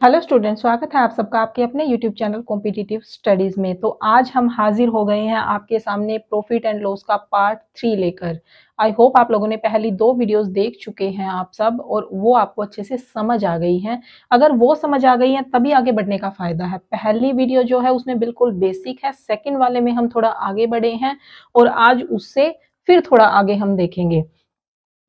Hello student, स्वागत है आप सबका आपके अपने यूट्यूब चैनल कॉम्पिटिटिव स्टडीज में। तो आज हम हाजिर हो गए हैं आपके सामने प्रॉफिट एंड लॉस का पार्ट 3 लेकर। आई होप आप लोगों ने पहली 2 वीडियोस देख चुके हैं आप सब, और वो आपको अच्छे से समझ आ गई हैं। अगर वो समझ आ गई हैं तभी आगे बढ़ने का फायदा है। पहली वीडियो जो है उसमें बिल्कुल बेसिक है, सेकंड वाले में हम थोड़ा आगे बढ़े हैं और आज उससे फिर थोड़ा आगे हम देखेंगे।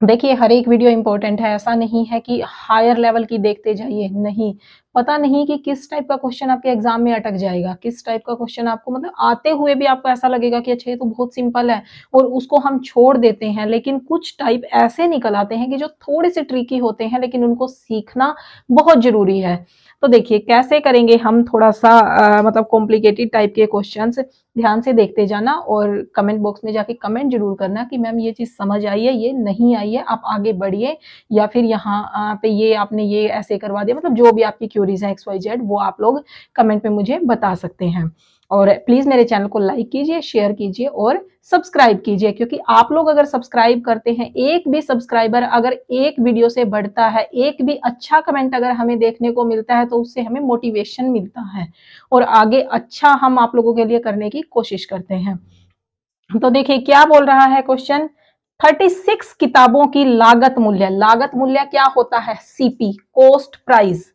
देखिए, हर एक वीडियो इंपॉर्टेंट है, ऐसा नहीं है कि हायर लेवल की देखते जाइए, नहीं। पता नहीं कि किस टाइप का क्वेश्चन आपके एग्जाम में अटक जाएगा, किस टाइप का क्वेश्चन आपको मतलब आते हुए भी आपको ऐसा लगेगा कि अच्छा ये तो बहुत सिंपल है और उसको हम छोड़ देते हैं। लेकिन कुछ टाइप ऐसे निकल आते हैं कि जो थोड़े से ट्रिकी होते हैं, लेकिन उनको सीखना बहुत जरूरी है। तो देखिए कैसे करेंगे हम, थोड़ा सा मतलब कॉम्प्लिकेटेड टाइप के क्वेश्चंस ध्यान से देखते जाना और कमेंट बॉक्स में जाके कमेंट जरूर करना कि मैम ये चीज समझ आई है, ये नहीं आई है, आप आगे बढ़िए, या फिर यहाँ पे ये आपने ये ऐसे करवा दिया। मतलब जो भी आपकी क्यूरीज है XYZ, वो आप लोग कमेंट में मुझे बता सकते हैं। और प्लीज मेरे चैनल को लाइक कीजिए, शेयर कीजिए और सब्सक्राइब कीजिए, क्योंकि आप लोग अगर सब्सक्राइब करते हैं, एक भी सब्सक्राइबर अगर एक वीडियो से बढ़ता है, एक भी अच्छा कमेंट अगर हमें देखने को मिलता है, तो उससे हमें मोटिवेशन मिलता है और आगे अच्छा हम आप लोगों के लिए करने की कोशिश करते हैं। तो देखिए क्या बोल रहा है क्वेश्चन। 36 किताबों की लागत मूल्य, लागत मूल्य क्या होता है? CP, cost price.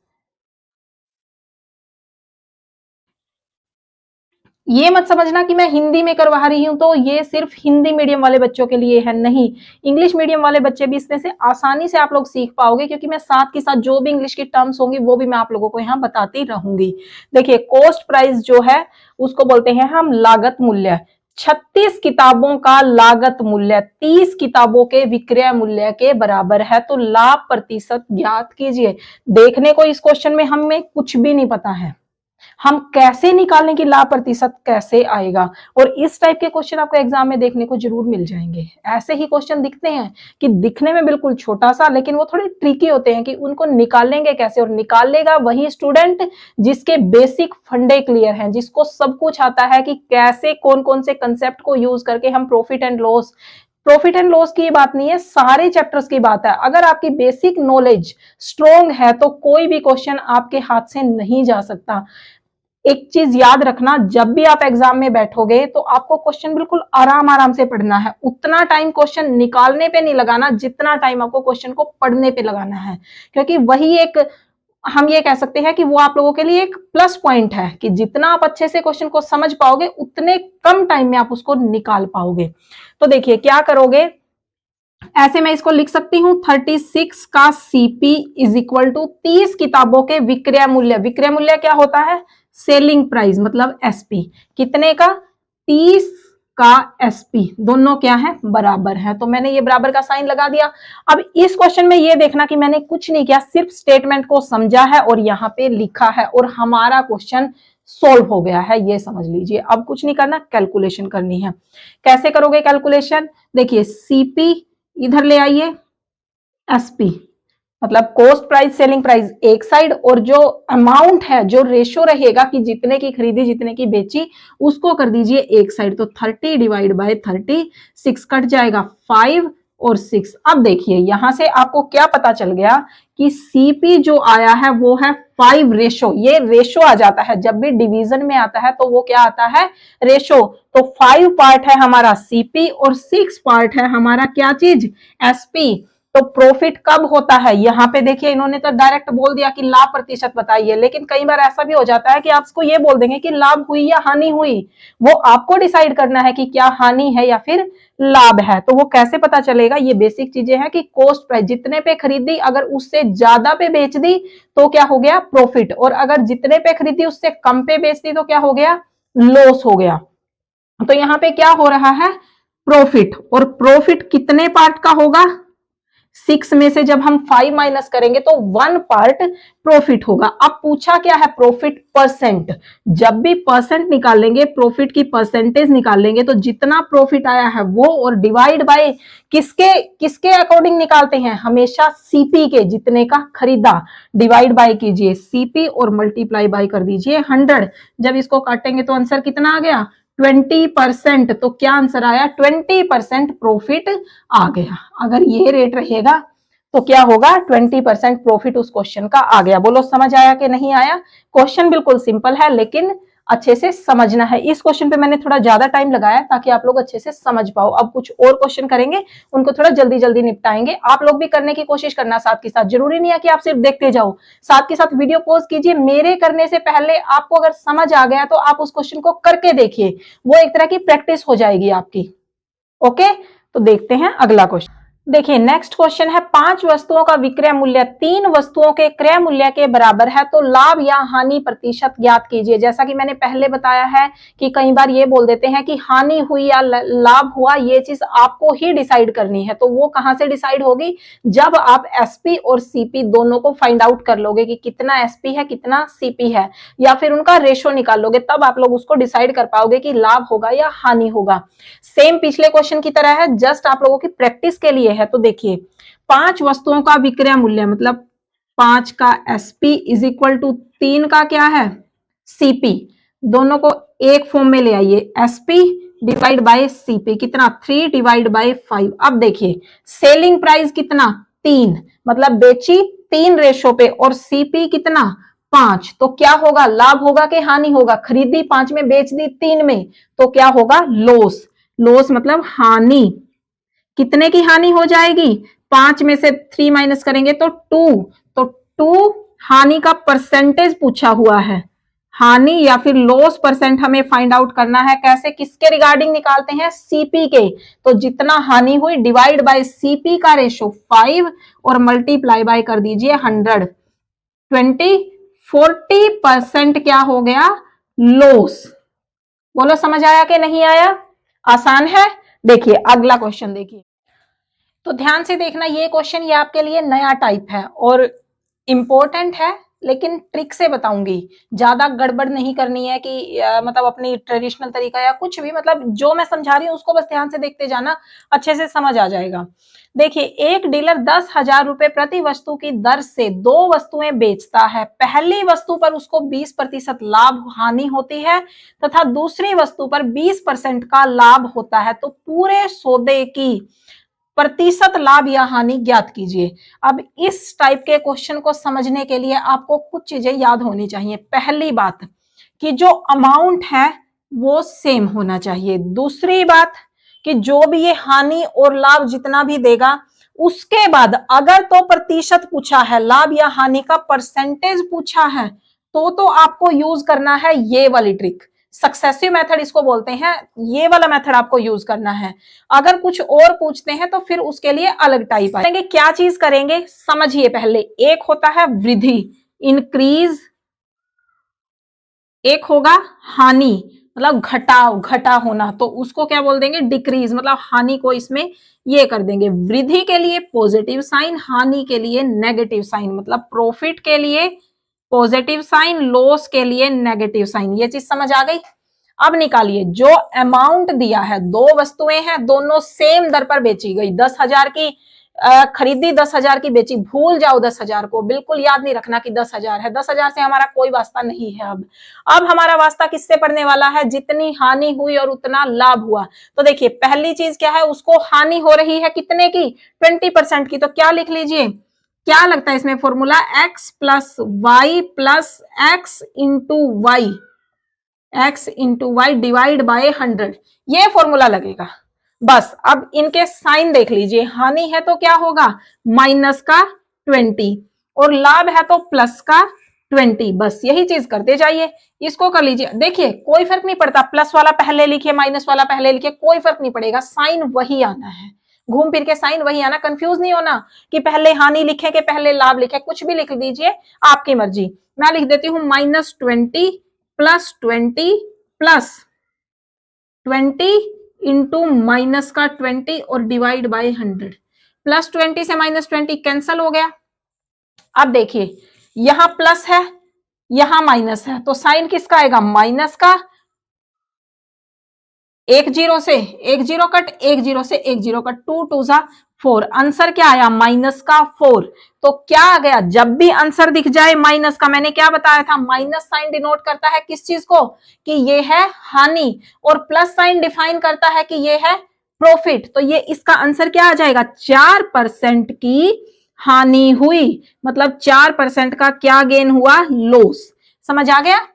ये मत समझना कि मैं हिंदी में करवा रही हूं तो ये सिर्फ हिंदी मीडियम वाले बच्चों के लिए है, नहीं। इंग्लिश मीडियम वाले बच्चे भी इसमें से आसानी से आप लोग सीख पाओगे, क्योंकि मैं साथ के साथ जो भी इंग्लिश की टर्म्स होंगी वो भी मैं आप लोगों को यहाँ बताती रहूंगी। देखिए, कॉस्ट प्राइस जो है उसको बोलते हैं हम लागत मूल्य। 36 किताबों का लागत मूल्य 30 किताबों के विक्रय मूल्य के बराबर है। तो लाभ प्रतिशत ज्ञात कीजिए। देखने को इस क्वेश्चन में हमें कुछ भी नहीं पता है, हम कैसे निकालें कि लाभ प्रतिशत कैसे आएगा। और इस टाइप के क्वेश्चन आपको एग्जाम में देखने को जरूर मिल जाएंगे। ऐसे ही क्वेश्चन दिखते हैं कि दिखने में बिल्कुल छोटा सा, लेकिन वो थोड़े ट्रिकी होते हैं कि उनको निकालेंगे कैसे। और निकालेगा वही स्टूडेंट जिसके बेसिक फंडे क्लियर हैं, जिसको सब कुछ आता है कि कैसे कौन कौन से कंसेप्ट को यूज करके हम प्रॉफिट एंड लॉस की बात नहीं है, सारे चैप्टर्स की बात है। अगर आपकी बेसिक नॉलेज स्ट्रोंग है तो कोई भी क्वेश्चन आपके हाथ से नहीं जा सकता। एक चीज याद रखना, जब भी आप एग्जाम में बैठोगे तो आपको क्वेश्चन बिल्कुल आराम आराम से पढ़ना है। उतना टाइम क्वेश्चन निकालने पे नहीं लगाना जितना टाइम आपको क्वेश्चन को पढ़ने पे लगाना है, क्योंकि वही एक हम ये कह सकते हैं कि वो आप लोगों के लिए एक प्लस पॉइंट है कि जितना आप अच्छे से क्वेश्चन को समझ पाओगे उतने कम टाइम में आप उसको निकाल पाओगे। तो देखिए क्या करोगे, ऐसे मैं इसको लिख सकती हूं 36 का CP इज इक्वल टू 30 किताबों के विक्रय मूल्य। विक्रय मूल्य क्या होता है? सेलिंग प्राइस, मतलब SP। कितने का? 30 का SP। दोनों क्या है? बराबर है। तो मैंने ये बराबर का साइन लगा दिया। अब इस क्वेश्चन में ये देखना कि मैंने कुछ नहीं किया, सिर्फ स्टेटमेंट को समझा है और यहां पे लिखा है और हमारा क्वेश्चन सोल्व हो गया है, ये समझ लीजिए। अब कुछ नहीं करना, कैलकुलेशन करनी है। कैसे करोगे कैलकुलेशन? देखिए, CP इधर ले आइए, SP मतलब कॉस्ट प्राइस सेलिंग प्राइस एक साइड, और जो अमाउंट है, जो रेशो रहेगा कि जितने की खरीदी जितने की बेची, उसको कर दीजिए एक साइड। तो 30 डिवाइड बाय 30, 6 कट जाएगा, 5 और 6। अब देखिए यहां से आपको क्या पता चल गया कि CP जो आया है वो है 5 रेशो। ये रेशो आ जाता है जब भी डिवीजन में आता है, तो वो क्या आता है? रेशो। तो 5 पार्ट है हमारा CP और 6 पार्ट है हमारा क्या चीज? SP। तो प्रॉफिट कब होता है? यहाँ पे देखिए इन्होंने तो डायरेक्ट बोल दिया कि लाभ प्रतिशत बताइए, लेकिन कई बार ऐसा भी हो जाता है कि आपको ये बोल देंगे कि लाभ हुई या हानि हुई। वो आपको डिसाइड करना है कि क्या हानि है या फिर लाभ है। तो वो कैसे पता चलेगा? ये बेसिक चीजें हैं कि कॉस्ट प्राइस जितने पे खरीदी, अगर उससे ज्यादा पे बेच दी तो क्या हो गया? प्रॉफिट। और अगर जितने पे खरीदी उससे कम पे बेच दी तो क्या हो गया? लॉस हो गया। तो यहाँ पे क्या हो रहा है? प्रॉफिट। और प्रॉफिट कितने पार्ट का होगा? 6 में से जब हम 5 माइनस करेंगे तो 1 पार्ट प्रॉफिट होगा। अब पूछा क्या है? Profit percent. जब भी परसेंट निकालेंगे, प्रॉफिट की परसेंटेज निकालेंगे, तो जितना प्रॉफिट आया है वो और डिवाइड बाय किसके किसके अकॉर्डिंग निकालते हैं? हमेशा CP के, जितने का खरीदा। डिवाइड बाय कीजिए CP और मल्टीप्लाई बाय कर दीजिए 100। जब इसको काटेंगे तो आंसर कितना आ गया? 20%। तो क्या आंसर आया? 20% प्रॉफिट आ गया। अगर ये रेट रहेगा तो क्या होगा 20% प्रॉफिट उस क्वेश्चन का आ गया। बोलो समझ आया कि नहीं आया? क्वेश्चन बिल्कुल सिंपल है लेकिन अच्छे से समझना है। इस क्वेश्चन पे मैंने थोड़ा ज्यादा टाइम लगाया ताकि आप लोग अच्छे से समझ पाओ। अब कुछ और क्वेश्चन करेंगे, उनको थोड़ा जल्दी जल्दी निपटाएंगे। आप लोग भी करने की कोशिश करना साथ के साथ, जरूरी नहीं है कि आप सिर्फ देखते जाओ, साथ के साथ वीडियो पॉज कीजिए। मेरे करने से पहले आपको अगर समझ आ गया तो आप उस क्वेश्चन को करके देखिए, वो एक तरह की प्रैक्टिस हो जाएगी आपकी। ओके, तो देखते हैं अगला क्वेश्चन। देखिए नेक्स्ट क्वेश्चन है, 5 वस्तुओं का विक्रय मूल्य 3 वस्तुओं के क्रय मूल्य के बराबर है तो लाभ या हानि प्रतिशत ज्ञात कीजिए। जैसा कि मैंने पहले बताया है कि कई बार ये बोल देते हैं कि हानि हुई या लाभ हुआ, ये चीज आपको ही डिसाइड करनी है। तो वो कहां से डिसाइड होगी? जब आप एसपी और सीपी दोनों को फाइंड आउट कर लोगे कि कितना एसपी है कितना सीपी है, या फिर उनका रेशो निकाल लोगे, तब आप लोग उसको डिसाइड कर पाओगे कि लाभ होगा या हानि होगा। सेम पिछले क्वेश्चन की तरह है, जस्ट आप लोगों की प्रैक्टिस के लिए है। तो देखिए 5 वस्तुओं का विक्रय मूल्य मतलब 5 का एसपी इज इक्वल टू 3 का क्या है सीपी। दोनों को एक फॉर्म में ले आइए, एसपी डिवाइड बाय सीपी कितना 3 डिवाइड बाय 5। अब देखिए सेलिंग प्राइस कितना 3, मतलब बेची 3 रेशो पे, और सीपी कितना 5। तो क्या होगा? लाभ होगा कि हानि होगा? खरीदी 5 में, बेच दी 3 में, तो क्या होगा? लॉस। लॉस मतलब हानि। कितने की हानि हो जाएगी? 5 में से 3 माइनस करेंगे तो 2, तो 2 हानि का परसेंटेज पूछा हुआ है। हानि या फिर लॉस परसेंट हमें फाइंड आउट करना है। कैसे? किसके रिगार्डिंग निकालते हैं? सीपी के। तो जितना हानि हुई डिवाइड बाय सीपी का रेशो 5 और मल्टीप्लाई बाय कर दीजिए 100। 40% क्या हो गया? लॉस। बोलो समझ आया कि नहीं आया? आसान है। देखिए अगला क्वेश्चन देखिए, तो ध्यान से देखना। ये क्वेश्चन ये आपके लिए नया टाइप है और इंपॉर्टेंट है, लेकिन ट्रिक से बताऊंगी। ज्यादा गड़बड़ नहीं करनी है कि मतलब अपनी ट्रेडिशनल तरीका या कुछ भी, मतलब जो मैं समझा रही हूँ उसको बस ध्यान से देखते जाना, अच्छे से समझ आ जाएगा। देखिए एक डीलर 10,000 रुपए प्रति वस्तु की दर से 2 वस्तुएं बेचता है। पहली वस्तु पर उसको 20% लाभ हानि होती है तथा दूसरी वस्तु पर 20% का लाभ होता है। तो पूरे सौदे की प्रतिशत लाभ या हानि ज्ञात कीजिए। अब इस टाइप के क्वेश्चन को समझने के लिए आपको कुछ चीजें याद होनी चाहिए। पहली बात कि जो अमाउंट है वो सेम होना चाहिए। दूसरी बात कि जो भी ये हानि और लाभ जितना भी देगा, उसके बाद अगर तो प्रतिशत पूछा है, लाभ या हानि का परसेंटेज पूछा है, तो आपको यूज करना है ये वाली ट्रिक। सक्सेसिव मेथड इसको बोलते हैं, ये वाला मेथड आपको यूज करना है। अगर कुछ और पूछते हैं तो फिर उसके लिए अलग टाइप आएंगे। क्या चीज करेंगे समझिए। पहले एक होता है वृद्धि, इंक्रीज, एक होगा हानि मतलब घटाव, घटा होना, तो उसको क्या बोल देंगे? डिक्रीज। मतलब हानि को इसमें ये कर देंगे, वृद्धि के लिए पॉजिटिव साइन, हानि के लिए नेगेटिव साइन। मतलब प्रॉफिट के लिए पॉजिटिव साइन, लॉस के लिए नेगेटिव साइन। ये चीज समझ आ गई? अब निकालिए जो अमाउंट दिया है, 2 वस्तुएं हैं, दोनों सेम दर पर बेची गई। 10,000 की खरीदी, 10,000 की बेची। भूल जाओ 10,000 को, बिल्कुल याद नहीं रखना कि 10,000 है। 10,000 से हमारा कोई वास्ता नहीं है। अब हमारा वास्ता किससे पड़ने वाला है? जितनी हानि हुई और उतना लाभ हुआ। तो देखिए पहली चीज क्या है, उसको हानि हो रही है कितने की? 20% की। तो क्या लिख लीजिए, क्या लगता है इसमें formula? x plus y plus x into y, x into y divide by 100, ये फॉर्मूला लगेगा। बस अब इनके साइन देख लीजिए। हानि है तो क्या होगा? माइनस का 20, और लाभ है तो प्लस का 20। बस यही चीज करते जाइए। इसको कर लीजिए। देखिए कोई फर्क नहीं पड़ता, प्लस वाला पहले लिखिए माइनस वाला पहले लिखिए, कोई फर्क नहीं पड़ेगा, साइन वही आना है। घूम फिर के साइन वही आना। कंफ्यूज नहीं होना कि पहले हानि लिखे के पहले लाभ लिखे, कुछ भी लिख दीजिए आपकी मर्जी। मैं लिख देती हूं -20 प्लस 20 प्लस 20 इंटू माइनस का 20 और डिवाइड बाय 100। प्लस 20 से -20 कैंसल हो गया। अब देखिए यहां प्लस है यहां माइनस है, तो साइन किसका आएगा? माइनस का। एक जीरो से एक जीरो कट, एक जीरो से एक जीरो कट, 2 2 जा 4। आंसर क्या आया? माइनस का 4। तो क्या आ गया? जब भी आंसर दिख जाए माइनस का, मैंने क्या बताया था? माइनस साइन डिनोट करता है किस चीज को? कि ये है हानि, और प्लस साइन डिफाइन करता है कि ये है प्रॉफिट। तो ये इसका आंसर क्या आ जाएगा? 4% की हानि हुई, मतलब 4% का क्या गेन हुआ, लॉस। समझ आ गया?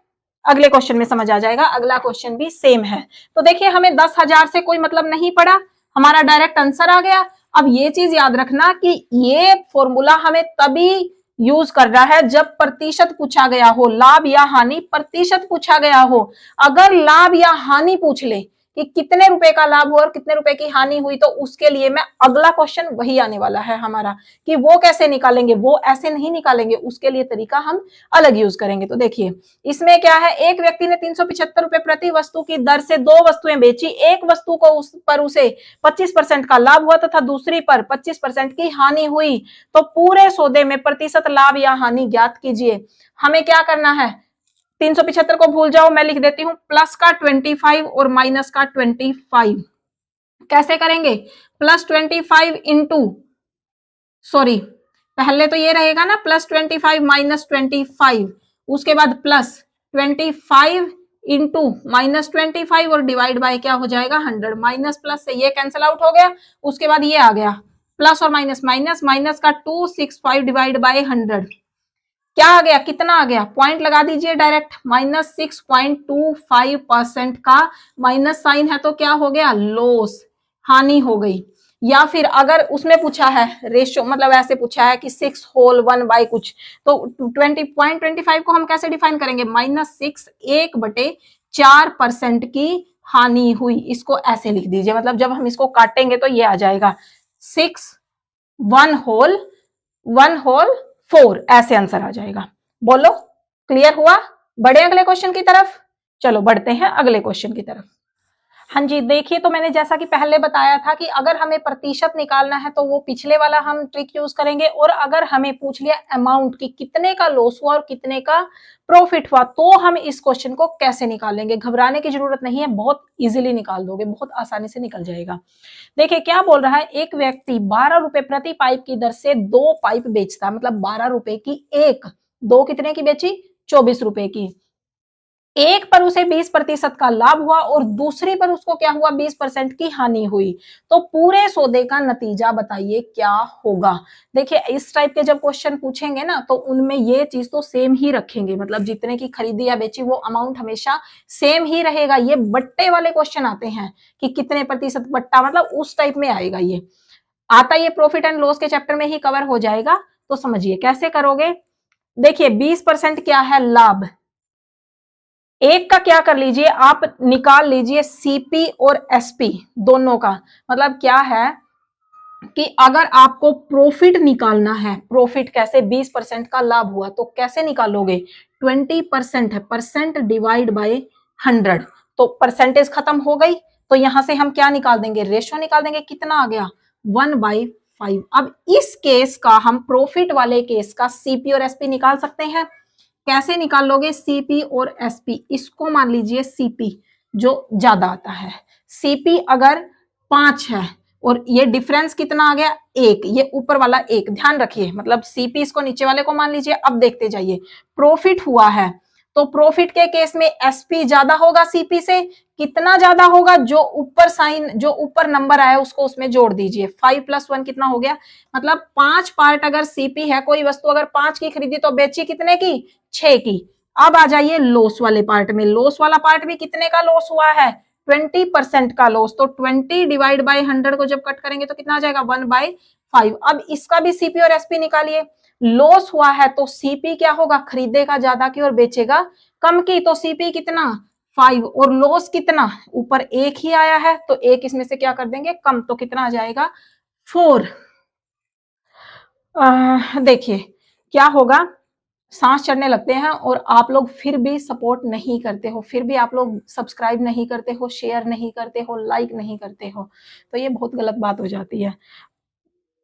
अगले क्वेश्चन में समझ आ जाएगा, अगला क्वेश्चन भी सेम है। तो देखिए हमें 10,000 से कोई मतलब नहीं पड़ा, हमारा डायरेक्ट आंसर आ गया। अब ये चीज याद रखना कि ये फॉर्मूला हमें तभी यूज कर रहा है जब प्रतिशत पूछा गया हो, लाभ या हानि प्रतिशत पूछा गया हो। अगर लाभ या हानि पूछ ले कि कितने रुपए का लाभ हुआ और कितने रुपए की हानि हुई, तो उसके लिए मैं अगला क्वेश्चन वही आने वाला है हमारा कि वो कैसे निकालेंगे, वो ऐसे नहीं निकालेंगे, उसके लिए तरीका हम अलग यूज करेंगे। तो देखिए इसमें क्या है, एक व्यक्ति ने 375 रुपए प्रति वस्तु की दर से 2 वस्तुएं बेची, एक वस्तु को उस पर उसे 25% का लाभ हुआ तथा दूसरी पर 25% की हानि हुई, तो पूरे सौदे में प्रतिशत लाभ या हानि ज्ञात कीजिए। हमें क्या करना है, 375 को भूल जाओ, मैं लिख देती हूं प्लस का 25 और माइनस का 25। कैसे करेंगे, प्लस 25 इंटू, सॉरी पहले तो ये रहेगा ना प्लस 25 माइनस 25, उसके बाद प्लस 25 इंटू माइनस 25 और डिवाइड बाय क्या हो जाएगा 100, माइनस प्लस से ये कैंसिल आउट हो गया, उसके बाद ये आ गया प्लस और माइनस, माइनस माइनस का 265 डिवाइड बाय 100, क्या आ गया, कितना आ गया, पॉइंट लगा दीजिए डायरेक्ट, -6.25% का माइनस साइन है तो क्या हो गया, लॉस, हानि हो गई। या फिर अगर उसमें पूछा है रेशियो, मतलब ऐसे पूछा है कि 6 होल 1 बाई कुछ, तो 20.25 को हम कैसे डिफाइन करेंगे, -6 1/4% की हानि हुई, इसको ऐसे लिख दीजिए, मतलब जब हम इसको काटेंगे तो ये आ जाएगा 6 1 होल 4, ऐसे आंसर आ जाएगा। बोलो क्लियर हुआ? बढ़े अगले क्वेश्चन की तरफ, चलो बढ़ते हैं अगले क्वेश्चन की तरफ। हाँ जी, देखिए तो मैंने जैसा कि पहले बताया था कि अगर हमें प्रतिशत निकालना है तो वो पिछले वाला हम ट्रिक यूज करेंगे, और अगर हमें पूछ लिया अमाउंट कि कितने का लॉस हुआ और कितने का प्रॉफिट हुआ, तो हम इस क्वेश्चन को कैसे निकालेंगे। घबराने की जरूरत नहीं है, बहुत इजीली निकाल दोगे, बहुत आसानी से निकल जाएगा। देखिए क्या बोल रहा है, एक व्यक्ति 12 रुपए प्रति पाइप की दर से 2 पाइप बेचता है, मतलब 12 रुपए की एक, दो कितने की बेची, 24 रुपए की। एक पर उसे 20% का लाभ हुआ और दूसरी पर उसको क्या हुआ, 20% की हानि हुई, तो पूरे सौदे का नतीजा बताइए क्या होगा। देखिए इस टाइप के जब क्वेश्चन पूछेंगे ना, तो उनमें ये चीज तो सेम ही रखेंगे, मतलब जितने की खरीदी या बेची वो अमाउंट हमेशा सेम ही रहेगा। ये बट्टे वाले क्वेश्चन आते हैं कि कितने प्रतिशत बट्टा, मतलब उस टाइप में आएगा। ये आता, ये प्रॉफिट एंड लॉस के चैप्टर में ही कवर हो जाएगा। तो समझिए कैसे करोगे। देखिए 20% क्या है, लाभ। एक का क्या कर लीजिए, आप निकाल लीजिए सीपी और एसपी दोनों का। मतलब क्या है कि अगर आपको प्रॉफिट निकालना है, प्रॉफिट कैसे, 20% का लाभ हुआ तो कैसे निकालोगे, 20% है, परसेंट डिवाइड बाय 100, तो परसेंटेज खत्म हो गई, तो यहां से हम क्या निकाल देंगे, रेशो निकाल देंगे, कितना आ गया 1/5। अब इस केस का, हम प्रॉफिट वाले केस का सीपी और एसपी निकाल सकते हैं। कैसे निकालोगे, सीपी और एसपी, इसको मान लीजिए सीपी जो ज्यादा आता है। सीपी अगर 5 है और ये डिफरेंस कितना आ गया, 1, ये ऊपर वाला 1, ध्यान रखिए, मतलब सीपी इसको नीचे वाले को मान लीजिए। अब देखते जाइए, प्रॉफिट हुआ है तो प्रॉफिट के केस में एसपी ज्यादा होगा सीपी से, कितना ज्यादा होगा, जो ऊपर साइन, जो ऊपर नंबर आया उसको उसमें जोड़ दीजिए, 5 + 1 कितना हो गया, मतलब 5 पार्ट अगर सीपी है, कोई वस्तु अगर 5 की खरीदी तो बेची कितने की, 6 की। अब आ जाइए लॉस वाले पार्ट में, लॉस वाला पार्ट भी कितने का लॉस हुआ है, 20% का लॉस, तो 20 डिवाइड बाय 100 को जब कट करेंगे तो कितना आ जाएगा, 1/5। अब इसका भी सीपी और एसपी निकालिए। लॉस हुआ है तो सीपी क्या होगा, खरीदेगा ज्यादा की और बेचेगा कम की, तो सीपी कितना 5, और लॉस कितना, ऊपर 1 ही आया है तो 1 इसमें से क्या कर देंगे कम, तो कितना आ जाएगा 4। देखिए क्या होगा, सांस चढ़ने लगते हैं और आप लोग फिर भी सपोर्ट नहीं करते हो, फिर भी आप लोग सब्सक्राइब नहीं करते हो, शेयर नहीं करते हो, लाइक नहीं करते हो, तो ये बहुत गलत बात हो जाती है।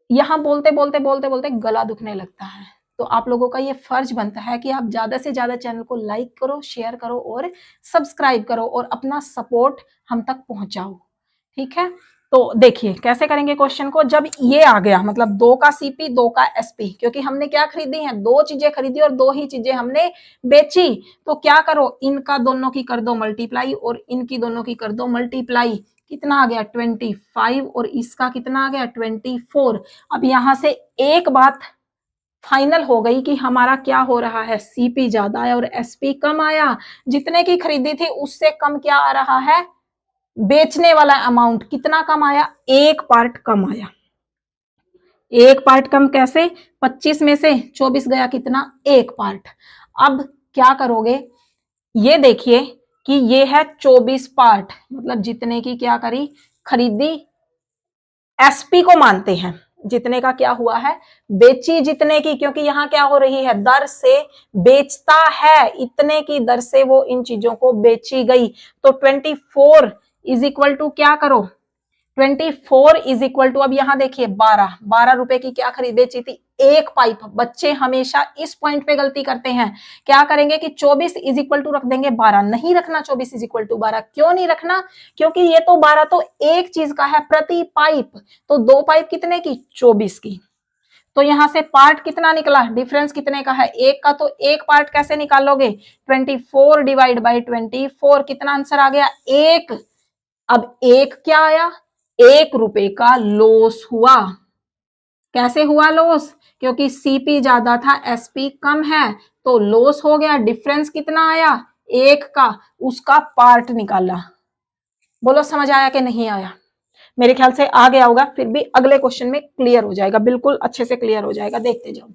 यहाँ बोलते बोलते बोलते बोलते गला दुखने लगता है, तो आप लोगों का ये फर्ज बनता है कि आप ज्यादा से ज्यादा चैनल को लाइक करो, शेयर करो और सब्सक्राइब करो और अपना सपोर्ट हम तक पहुंचाओ। ठीक है, तो देखिए कैसे करेंगे क्वेश्चन को। जब ये आ गया, मतलब 2 का सीपी 2 का एसपी, क्योंकि हमने क्या खरीदी है, 2 चीजें खरीदी और 2 ही चीजें हमने बेची, तो क्या करो, इनका दोनों की कर दो मल्टीप्लाई और इनकी दोनों की कर दो मल्टीप्लाई। कितना आ गया 25 और इसका कितना आ गया 24। अब यहां से एक बात फाइनल हो गई कि हमारा क्या हो रहा है, सीपी ज्यादा आया और एसपी कम आया। जितने की खरीदी थी उससे कम क्या आ रहा है, बेचने वाला अमाउंट कितना कम आया, एक पार्ट कम आया। एक पार्ट कम कैसे, 25 में से 24 गया कितना, एक पार्ट। अब क्या करोगे, ये देखिए कि ये है 24 पार्ट, मतलब जितने की क्या करी, खरीदी, एसपी को मानते हैं, जितने का क्या हुआ है, बेची जितने की, क्योंकि यहां क्या हो रही है, दर से बेचता है, इतने की दर से वो इन चीजों को बेची गई। तो 24 इज इक्वल टू क्या करो, 24 इज इक्वल टू, अब यहां देखिए 12 रुपए की क्या खरीद बेची थी, एक पाइप। बच्चे हमेशा इस पॉइंट पे गलती करते हैं, क्या करेंगे कि 24 इज इक्वल टू रख देंगे 12, नहीं रखना 24 इज इक्वल टू 12। क्यों नहीं रखना, क्योंकि ये तो 12 तो एक चीज का है प्रति पाइप, तो दो पाइप कितने की, 24 की। तो यहां से पार्ट कितना निकला, डिफरेंस कितने का है, एक का, तो एक पार्ट कैसे निकालोगे, 24 डिवाइड बाई 24, कितना आंसर आ गया, एक। अब एक क्या आया, 1 रुपए का लॉस हुआ। कैसे हुआ लॉस, क्योंकि सीपी ज्यादा था एसपी कम है, तो लॉस हो गया। डिफरेंस कितना आया, एक का, उसका पार्ट निकाला। बोलो समझ आया कि नहीं आया, मेरे ख्याल से आ गया होगा, फिर भी अगले क्वेश्चन में क्लियर हो जाएगा, बिल्कुल अच्छे से क्लियर हो जाएगा, देखते जाओ।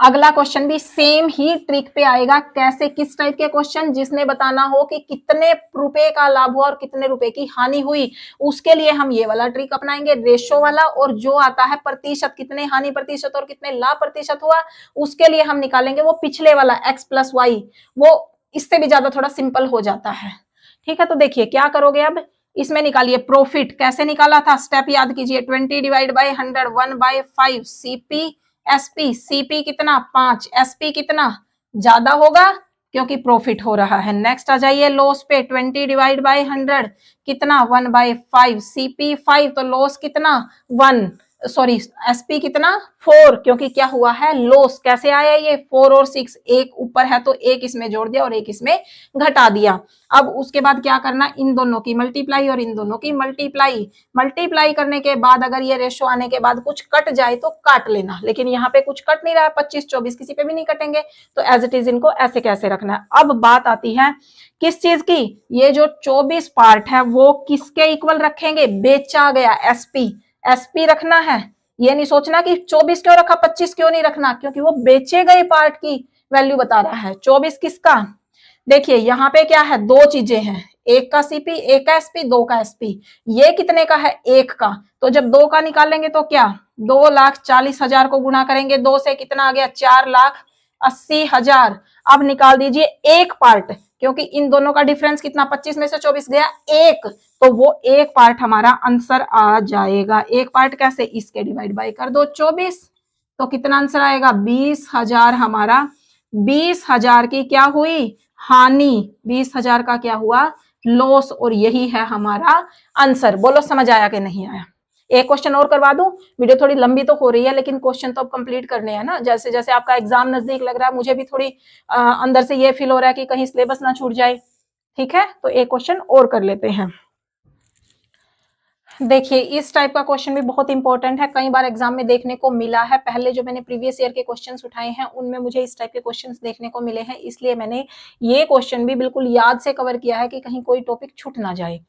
अगला क्वेश्चन भी सेम ही ट्रिक पे आएगा। कैसे, किस टाइप के क्वेश्चन, जिसने बताना हो कि कितने रुपए का लाभ हुआ और कितने रुपए की हानि हुई, उसके लिए हम ये वाला ट्रिक अपनाएंगे, रेशो वाला। और जो आता है प्रतिशत, कितने हानि प्रतिशत और कितने लाभ प्रतिशत हुआ, उसके लिए हम निकालेंगे वो पिछले वाला x प्लस वाई, वो इससे भी ज्यादा थोड़ा सिंपल हो जाता है। ठीक है, तो देखिए क्या करोगे, अब इसमें निकालिए प्रॉफिट। कैसे निकाला था, स्टेप याद कीजिए, 20 divide by 100, 1/5 CP SP, CP कितना 5, एसपी कितना ज्यादा होगा क्योंकि प्रॉफिट हो रहा है। नेक्स्ट आ जाइए लॉस पे, 20 डिवाइड बाई 100 कितना 1/5, सीपी 5, तो लॉस कितना 1, सॉरी एसपी कितना 4, क्योंकि क्या हुआ है लॉस। कैसे आया ये, 4 और 6, एक ऊपर है तो एक इसमें जोड़ दिया और एक इसमें घटा दिया। अब उसके बाद क्या करना, इन दोनों की मल्टीप्लाई और इन दोनों की मल्टीप्लाई। मल्टीप्लाई करने के बाद अगर ये रेशो आने के बाद कुछ कट जाए तो काट लेना, लेकिन यहाँ पे कुछ कट नहीं रहा है, 25 24 किसी पे भी नहीं कटेंगे, तो एज इट इज इनको ऐसे कैसे रखना है। अब बात आती है किस चीज की, ये जो 24 पार्ट है वो किसके इक्वल रखेंगे, बेचा गया एसपी, एसपी रखना है। ये नहीं सोचना कि 24 क्यों रखा 25 क्यों नहीं रखना, क्योंकि वो बेचे गए पार्ट की वैल्यू बता रहा है। 24 किसका, देखिए यहाँ पे क्या है, दो चीजें हैं, एक का सीपी, एक का एसपी, दो का एसपी। ये कितने का है, एक का, तो जब दो का निकालेंगे तो क्या, 2,40,000 को गुना करेंगे दो से, कितना आ गया 4,80,000। अब निकाल दीजिए एक पार्ट, क्योंकि इन दोनों का डिफरेंस कितना, 25 में से 24 गया एक, तो वो एक पार्ट हमारा आंसर आ जाएगा। एक पार्ट कैसे, इसके डिवाइड बाई कर दो 24, तो कितना आंसर आएगा 20,000। हमारा 20,000 की क्या हुई, हानि, 20,000 का क्या हुआ, लॉस, और यही है हमारा आंसर। बोलो समझ आया कि नहीं आया। एक क्वेश्चन और करवा दूं, वीडियो थोड़ी लंबी तो हो रही है लेकिन क्वेश्चन तो अब कंप्लीट करने हैं ना, जैसे जैसे आपका एग्जाम नजदीक लग रहा है मुझे भी थोड़ी अंदर से ये फील हो रहा है कि कहीं सिलेबस ना छूट जाए। ठीक है, तो एक क्वेश्चन और कर लेते हैं। देखिए इस टाइप का क्वेश्चन भी बहुत इंपॉर्टेंट है, कई बार एग्जाम में देखने को मिला है। पहले जो मैंने प्रीवियस ईयर के क्वेश्चंस उठाए हैं उनमें मुझे इस टाइप के क्वेश्चंस देखने को मिले हैं, इसलिए मैंने ये क्वेश्चन भी बिल्कुल याद से कवर किया है कि कहीं कोई टॉपिक छूट ना जाए।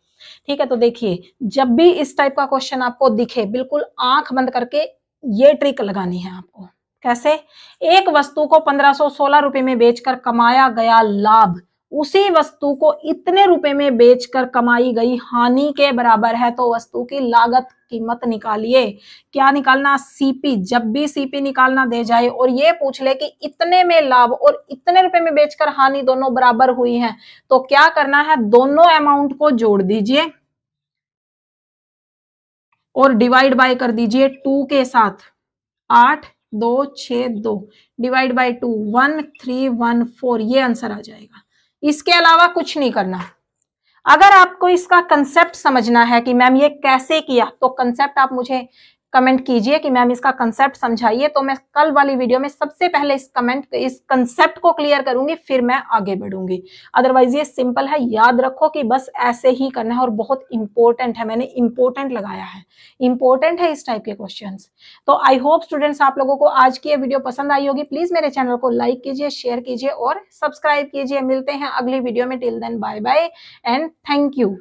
ठीक है, तो देखिए जब भी इस टाइप का क्वेश्चन आपको दिखे, बिल्कुल आंख बंद करके ये ट्रिक लगानी है आपको। कैसे, एक वस्तु को 1516 रुपए में बेचकर कमाया गया लाभ उसी वस्तु को इतने रुपए में बेचकर कमाई गई हानि के बराबर है, तो वस्तु की लागत कीमत निकालिए। क्या निकालना, सीपी। जब भी सीपी निकालना दे जाए और ये पूछ ले कि इतने में लाभ और इतने रुपए में बेचकर हानि दोनों बराबर हुई हैं, तो क्या करना है, दोनों अमाउंट को जोड़ दीजिए और डिवाइड बाय कर दीजिए 2 के साथ। 8 2 6 2 डिवाइड बाय 2 1314, ये आंसर आ जाएगा। इसके अलावा कुछ नहीं करना। अगर आपको इसका कंसेप्ट समझना है कि मैम ये कैसे किया, तो कंसेप्ट आप मुझे कमेंट कीजिए कि मैम इसका कंसेप्ट समझाइए, तो मैं कल वाली वीडियो में सबसे पहले इस कंसेप्ट को क्लियर करूंगी, फिर मैं आगे बढ़ूंगी। अदरवाइज ये सिंपल है, याद रखो कि बस ऐसे ही करना है और बहुत इंपॉर्टेंट है, मैंने इंपॉर्टेंट लगाया है, इंपॉर्टेंट है इस टाइप के क्वेश्चंस। तो आई होप स्टूडेंट्स आप लोगों को आज की ये वीडियो पसंद आई होगी। प्लीज मेरे चैनल को लाइक कीजिए, शेयर कीजिए और सब्सक्राइब कीजिए। मिलते हैं अगली वीडियो में। Till then bye bye and thank you.